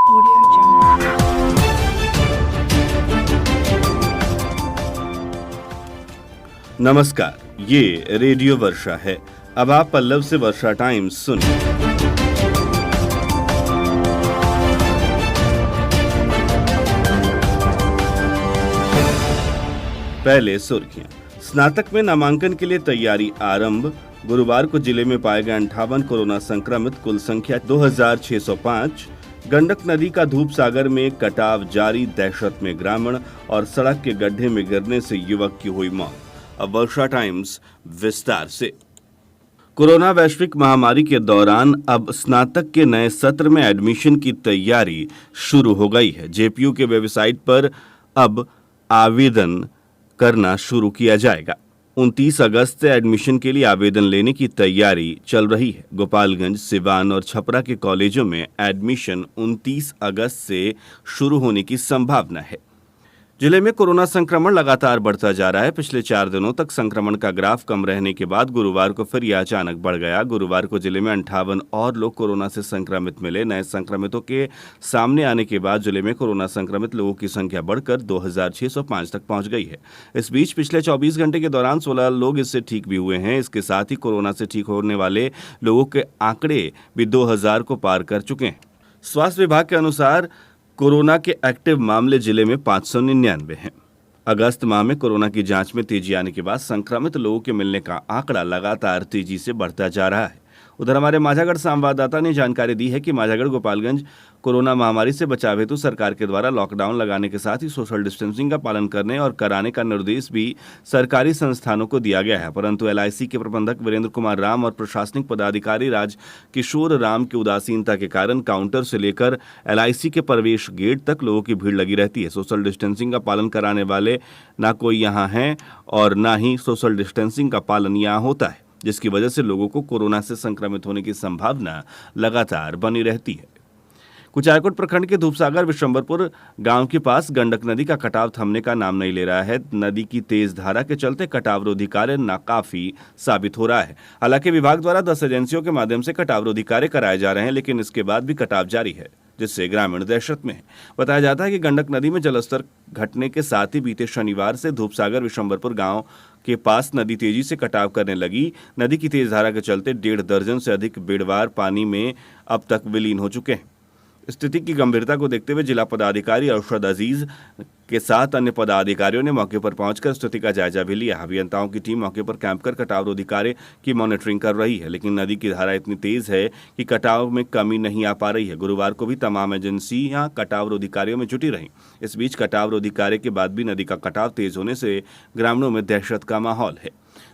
Audio Jungle. नमस्कार, ये radio वर्षा है। अब आप पल्लव से वर्षा टाइम्स सुनिए। पहले सुर्खियां। स्नातक में नामांकन के लिए तैयारी आरंभ। गुरुवार को जिले में पाए गए 58 कोरोना संक्रमित, कुल संख्या 2605। गंडक नदी का धूप सागर में कटाव जारी, दहशत में ग्रामीण और सड़क के गड्ढे में गिरने से युवक की हुई मौत। अब वर्षा टाइम्स विस्तार से। कोरोना वैश्विक महामारी के दौरान अब स्नातक के नए सत्र में एडमिशन की तैयारी शुरू हो गई है। जेपीयू के वेबसाइट पर अब आवेदन करना शुरू किया जाएगा। 29 अगस्त से एडमिशन के लिए आवेदन लेने की तैयारी चल रही है। गोपालगंज, सिवान और छपरा के कॉलेजों में एडमिशन 29 अगस्त से शुरू होने की संभावना है। जिले में कोरोना संक्रमण लगातार बढ़ता जा रहा है। पिछले 4 दिनों तक संक्रमण का ग्राफ कम रहने के बाद गुरुवार को फिर यह अचानक बढ़ गया। गुरुवार को जिले में 58 और लोग कोरोना से संक्रमित मिले। नए संक्रमितों के सामने आने के बाद जिले में कोरोना संक्रमित लोगों की संख्या बढ़कर 2605 तक पहुंच गई है। इस बीच पिछले 24 घंटे के दौरान 16 लोग इससे ठीक भी हुए हैं। इसके साथ ही कोरोना से ठीक होने वाले लोगों के आंकड़े भी 2000 को पार कर चुके हैं। स्वास्थ्य विभाग के अनुसार कोरोना के एक्टिव मामले जिले में 599 हैं। अगस्त माह में कोरोना की जांच में तेजी आने के बाद संक्रमित लोगों के मिलने का आंकड़ा लगातार तेजी से बढ़ता जा रहा है। उधर हमारे माझागढ़ संवाददाता ने जानकारी दी है कि माझागढ़ गोपालगंज कोरोना महामारी से बचाव हेतु सरकार के द्वारा लॉकडाउन लगाने के साथ ही सोशल डिस्टेंसिंग का पालन करने और कराने का निर्देश भी सरकारी संस्थानों को दिया गया है। परंतु एलआईसी के प्रबंधक वीरेंद्र कुमार राम और प्रशासनिक पदाधिकारी राज किशोर राम की उदासीनता के कारण काउंटर से लेकर एलआईसी के प्रवेश गेट तक लोगों की भीड़ लगी रहती है। सोशल डिस्टेंसिंग का पालन कराने वाले ना कोई यहाँ हैं और ना ही सोशल डिस्टेंसिंग का पालन यहाँ होता है, जिसकी वजह से लोगों को कोरोना से संक्रमित होने की संभावना लगातार बनी रहती है। कुचायकोट प्रखंड के धूपसागर विशंबरपुर गांव के पास गंडक नदी का कटाव थमने का नाम नहीं ले रहा है। नदी की तेज धारा के चलते कटाव रोधी कार्य नाकाफी साबित हो रहा है। हालांकि विभाग द्वारा 10 एजेंसियों के माध्यम से कटाव रोधी कार्य कराए जा रहे हैं, लेकिन इसके बाद भी कटाव जारी है, जिससे ग्रामीण दहशत में है। बताया जाता है कि गंडक नदी में जलस्तर घटने के साथ ही बीते शनिवार से धूपसागर विशंबरपुर गांव के पास नदी तेजी से कटाव करने लगी। नदी की तेज धारा के चलते 1.5 दर्जन से अधिक बेड़वार पानी में अब तक विलीन हो चुके हैं। स्थिति की गंभीरता को देखते हुए जिला पदाधिकारी अरशद अजीज के साथ अन्य पदाधिकारियों ने मौके पर पहुंचकर स्थिति का जायजा भी लिया। अभियंताओं की टीम मौके पर कैंप कर कटाव रोधी कार्य की मॉनिटरिंग कर रही है, लेकिन नदी की धारा इतनी तेज है कि कटाव में कमी नहीं आ पा रही है। गुरुवार को भी तमाम एजेंसियां कटाव रोधी कार्यों में जुटी रहीं। इस बीच कटाव रोधी कार्य के बाद भी नदी का कटाव तेज होने से ग्रामीणों में दहशत का माहौल है।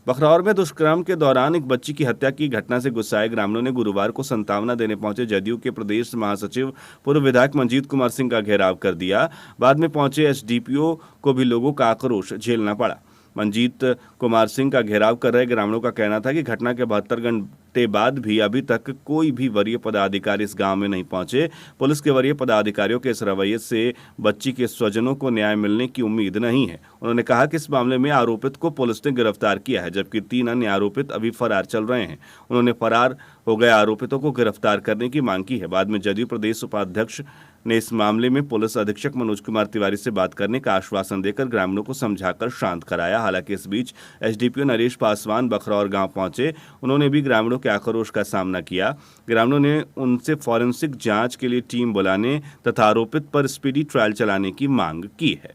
बखरौर में दुष्कर्म के दौरान एक बच्ची की हत्या की घटना से गुस्साए ग्रामीणों ने गुरुवार को सांत्वना देने पहुंचे जदयू के प्रदेश महासचिव पूर्व विधायक मंजीत कुमार सिंह का घेराव कर दिया। बाद में पहुंचे एसडीपीओ को भी लोगों का आक्रोश झेलना पड़ा। मंजीत कुमार सिंह का घेराव कर रहे ग्रामीणों का कहना था कि घटना के 72 घंटे बाद भी अभी तक कोई भी वरीय पदाधिकारी इस गांव में नहीं पहुंचे। पुलिस के वरीय पदाधिकारियों के इस रवैये से बच्ची के स्वजनों को न्याय मिलने की उम्मीद नहीं है। उन्होंने कहा कि इस मामले में आरोपित को पुलिस ने गिरफ्तार किया है, जबकि 3 अन्य आरोपित अभी फरार चल रहे हैं। उन्होंने फरार हो गए आरोपितों को गिरफ्तार करने की मांग की है। बाद में जदयू प्रदेश उपाध्यक्ष ने इस मामले में पुलिस अधीक्षक मनोज कुमार तिवारी से बात करने का आश्वासन देकर ग्रामीणों को समझाकर शांत कराया। हालांकि इस बीच एसडीपीओ नरेश पासवान बखरौर गांव पहुंचे। उन्होंने भी ग्रामीणों के आक्रोश का सामना किया। ग्रामीणों ने उनसे फॉरेंसिक जांच के लिए टीम बुलाने तथा आरोपित पर स्पीडी ट्रायल चलाने की मांग की है।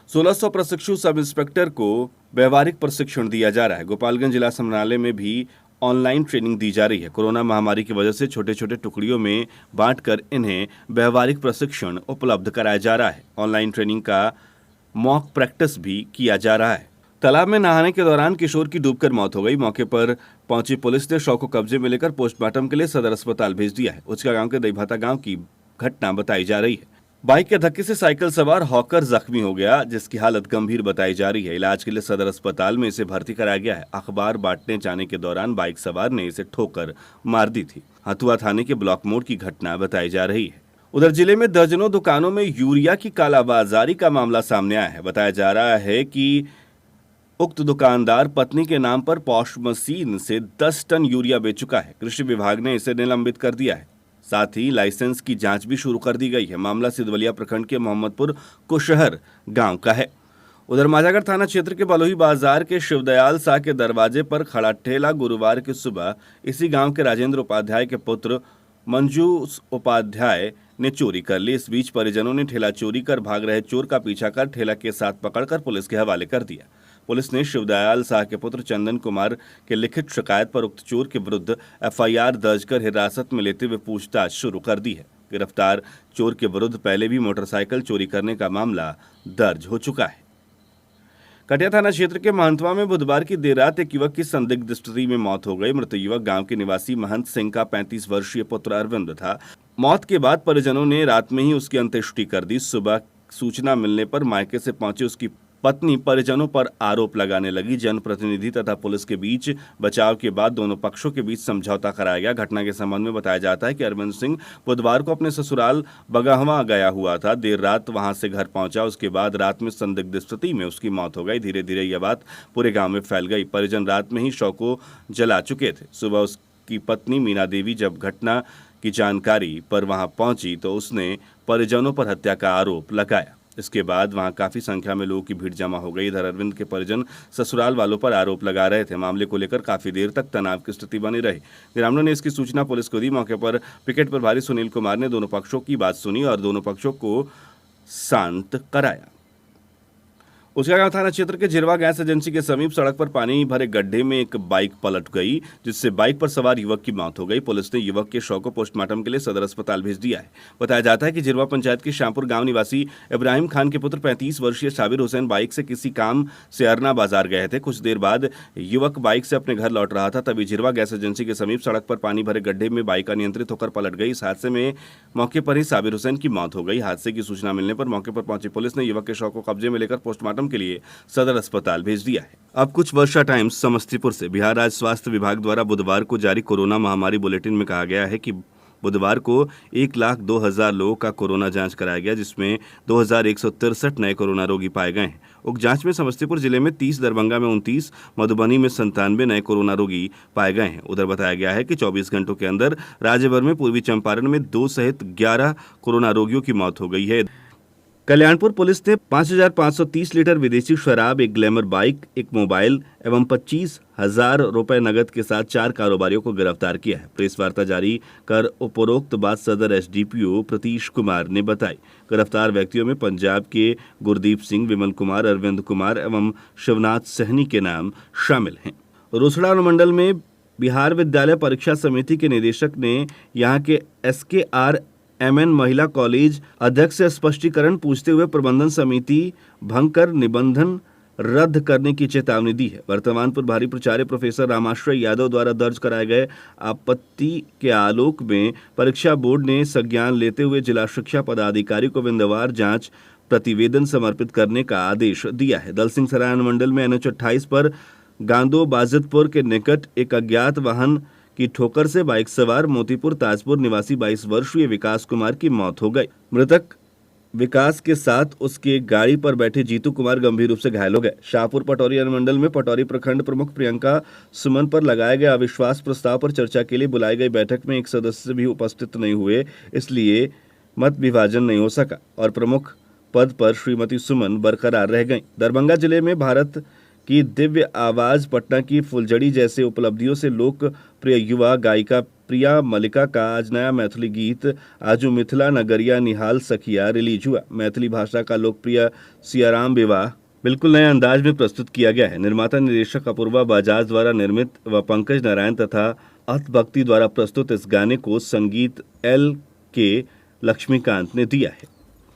1600 प्रशिक्षु सब इंस्पेक्टर को व्यवहारिक प्रशिक्षण दिया जा रहा है। गोपालगंज जिला समन्वयालय में भी ऑनलाइन ट्रेनिंग दी जा रही है। कोरोना महामारी की वजह से छोटे छोटे टुकड़ियों में बांटकर इन्हें व्यवहारिक प्रशिक्षण उपलब्ध कराया जा रहा है। ऑनलाइन ट्रेनिंग का मॉक प्रैक्टिस भी किया जा रहा है। तालाब में नहाने के दौरान किशोर की डूबकर मौत हो गई। मौके पर पहुंची पुलिस ने शव को कब्जे में लेकर पोस्टमार्टम के लिए सदर अस्पताल भेज दिया है। उचका गांव के दईभाता गांव की घटना बताई जा रही है। बाइक के धक्के से साइकिल सवार हॉकर जख्मी हो गया, जिसकी हालत गंभीर बताई जा रही है। इलाज के लिए सदर अस्पताल में इसे भर्ती कराया गया है। अखबार बांटने जाने के दौरान बाइक सवार ने इसे ठोकर मार दी थी। हथुआ थाने के ब्लॉक मोड़ की घटना बताई जा रही है। उधर जिले में दर्जनों दुकानों में यूरिया की कालाबाजारी का मामला सामने आया है। बताया जा रहा है कि उक्त दुकानदार पत्नी के नाम पर पॉश मशीन से 10 टन यूरिया बेच चुका है। कृषि विभाग ने इसे निलंबित कर दिया है। साथ ही लाइसेंस की जांच भी शुरू कर दी गई है। मामला सिधवलिया प्रखंड के मोहम्मदपुर कुशहर गांव का है। उधर माझागढ़ थाना क्षेत्र के बलोही बाजार के शिवदयाल शाह के दरवाजे पर खड़ा ठेला गुरुवार की सुबह इसी गांव के राजेंद्र उपाध्याय के पुत्र मंजू उपाध्याय ने चोरी कर ली। इस बीच परिजनों ने ठेला चोरी कर भाग रहे चोर का पीछा कर ठेला के साथ पकड़कर पुलिस के हवाले कर दिया। पुलिस ने शिवदयाल शाह के पुत्र चंदन कुमार के लिखित शिकायत पर उक्त चोर के विरुद्ध एफआईआर दर्ज कर हिरासत में लेते हुए पूछताछ शुरू कर दी है। गिरफ्तार चोर के विरुद्ध पहले भी मोटरसाइकिल चोरी करने का मामला दर्ज हो चुका है। कटिया थाना क्षेत्र के महंतवा में बुधवार की देर रात एक युवक की संदिग्ध स्थिति में मौत हो गई। मृत युवक गांव के निवासी महंत सिंह का 35 वर्षीय पुत्र अरविंद था। मौत के बाद परिजनों ने रात में ही उसकी अंत्येष्टि कर दी। सुबह सूचना मिलने पर मायके से पहुंची उसकी पत्नी परिजनों पर आरोप लगाने लगी। जनप्रतिनिधि तथा पुलिस के बीच बचाव के बाद दोनों पक्षों के बीच समझौता कराया गया। घटना के संबंध में बताया जाता है कि अरविंद सिंह बुधवार को अपने ससुराल बगाहवा गया हुआ था। देर रात वहां से घर पहुंचा। उसके बाद रात में संदिग्ध स्थिति में उसकी मौत हो गई। धीरे धीरे यह बात पूरे गांव में फैल गई। परिजन रात में ही शव को जला चुके थे। सुबह उसकी पत्नी मीना देवी जब घटना की जानकारी पर वहां पहुंची तो उसने परिजनों पर हत्या का आरोप लगाया। इसके बाद वहां काफी संख्या में लोगों की भीड़ जमा हो गई। इधर अरविंद के परिजन ससुराल वालों पर आरोप लगा रहे थे। मामले को लेकर काफी देर तक तनाव की स्थिति बनी रही। ग्रामीणों ने इसकी सूचना पुलिस को दी। मौके पर पिकेट प्रभारी सुनील कुमार ने दोनों पक्षों की बात सुनी और दोनों पक्षों को शांत कराया। उसका थाना क्षेत्र के जिरवा गैस एजेंसी के समीप सड़क पर पानी भरे गड्ढे में एक बाइक पलट गई, जिससे बाइक पर सवार युवक की मौत हो गई। पुलिस ने युवक के शव को पोस्टमार्टम के लिए सदर अस्पताल भेज दिया है। बताया जाता है कि जिरवा पंचायत के श्यामपुर गांव निवासी इब्राहिम खान के पुत्र 35 वर्षीय साबिर हुसैन बाइक से किसी काम से अरना बाजार गए थे। कुछ देर बाद युवक बाइक से अपने घर लौट रहा था, तभी जिरवा गैस एजेंसी के समीप सड़क पर पानी भरे गड्ढे में बाइक अनियंत्रित होकर पलट गई। इस हादसे में मौके पर ही साबिर हुसैन की मौत हो गई। हादसे की सूचना मिलने पर मौके पर पहुंची पुलिस ने युवक के शव को कब्जे में लेकर पोस्टमार्टम के लिए सदर अस्पताल भेज दिया है। अब कुछ वर्षा टाइम्स समस्तीपुर से। बिहार राज्य स्वास्थ्य विभाग द्वारा बुधवार को जारी कोरोना महामारी बुलेटिन में कहा गया है कि बुधवार को 1,02,000 लोगों का कोरोना जांच कराया गया, जिसमें 2,163 नए कोरोना रोगी पाए गए हैं। उक्त जांच में समस्तीपुर जिले में 30, दरभंगा में 29, मधुबनी में 97 नए कोरोना रोगी पाए गए हैं। उधर बताया गया है कि 24 घंटों के अंदर राज्य भर में पूर्वी चंपारण में 2 सहित 11 कोरोना रोगियों की मौत हो गई है। कल्याणपुर पुलिस ने 5,530 लीटर विदेशी शराब, एक ग्लैमर बाइक, एक मोबाइल एवं 25,000 रुपए नगद के साथ 4 कारोबारियों को गिरफ्तार किया है। प्रेस वार्ता जारी कर उपरोक्त बात सदर एसडीपीओ प्रतीश कुमार ने बताई। गिरफ्तार व्यक्तियों में पंजाब के गुरदीप सिंह, विमल कुमार, अरविंद कुमार एवं शिवनाथ सहनी के नाम शामिल हैं। रोसड़ा अनुमंडल में बिहार विद्यालय परीक्षा समिति के निदेशक ने यहां के SKRMN महिला कॉलेज अध्यक्ष से स्पष्टीकरण पूछते हुए प्रबंधन समिति भंग कर निबंधन रद्द करने की चेतावनी दी है। वर्तमान प्रभारी प्राचार्य प्रोफेसर रामाश्रय यादव द्वारा दर्ज कराए गए आपत्ति के आलोक में परीक्षा बोर्ड ने संज्ञान लेते हुए जिला शिक्षा पदाधिकारी को बिंदवार जांच प्रतिवेदन समर्पित करने का आदेश दिया है। दलसिंह सराय अनुमंडल में NH 28 पर गांदो बाजितपुर के निकट एक अज्ञात वाहन की ठोकर से बाइक सवार मोतीपुर ताजपुर निवासी 22 वर्षीय विकास कुमार की मौत हो गई। मृतक विकास के साथ उसके गाड़ी पर बैठे जीतू कुमार गंभीर रूप से घायल हो गए। शाहपुर पटौरी अनुमंडल में पटौरी प्रखंड प्रमुख प्रियंका सुमन पर लगाए गए अविश्वास प्रस्ताव पर चर्चा के लिए बुलाई गई बैठक में एक सदस्य भी उपस्थित नहीं हुए, इसलिए मत विभाजन नहीं हो सका और प्रमुख पद पर श्रीमती सुमन बरकरार रह गईं। दरभंगा जिले में भारत की दिव्य आवाज, पटना की फुलझड़ी जैसे उपलब्धियों से लोकप्रिय युवा गायिका प्रिया मलिका का आज नया मैथिली गीत आजू मिथिला नगरिया निहाल सखिया रिलीज हुआ। मैथिली भाषा का लोकप्रिय सियाराम विवाह बिल्कुल नए अंदाज में प्रस्तुत किया गया है। निर्माता निर्देशक अपूर्वा बजाज द्वारा निर्मित व पंकज नारायण तथा अथ भक्ति द्वारा प्रस्तुत इस गाने को संगीत LK लक्ष्मीकांत ने दिया है।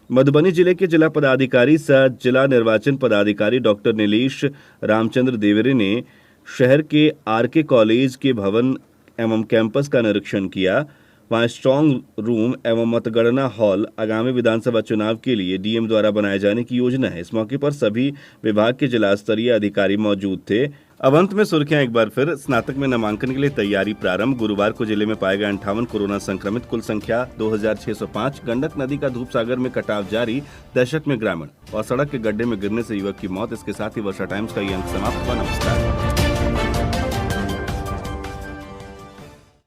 मधुबनी जिले के जिला पदाधिकारी सह जिला निर्वाचन पदाधिकारी डॉक्टर नीलेश रामचंद्र देवरे ने शहर के RK कॉलेज के भवन एवं कैंपस का निरीक्षण किया। वहां स्ट्रांग रूम एवं मतगणना हॉल आगामी विधानसभा चुनाव के लिए DM द्वारा बनाए जाने की योजना है। इस मौके पर सभी विभाग के जिला स्तरीय अधिकारी मौजूद थे। अब अंत में सुर्खियां एक बार फिर। स्नातक में नामांकन के लिए तैयारी प्रारंभ। गुरुवार को जिले में पाए गए 58 कोरोना संक्रमित, कुल संख्या 2605। गंडक नदी का धूपसागर में कटाव जारी, दहशत में ग्रामीण और सड़क के गड्ढे में गिरने से युवक की मौत। इसके साथ ही वर्षा टाइम्स का ये अंक समाप्त हुआ। नमस्कार।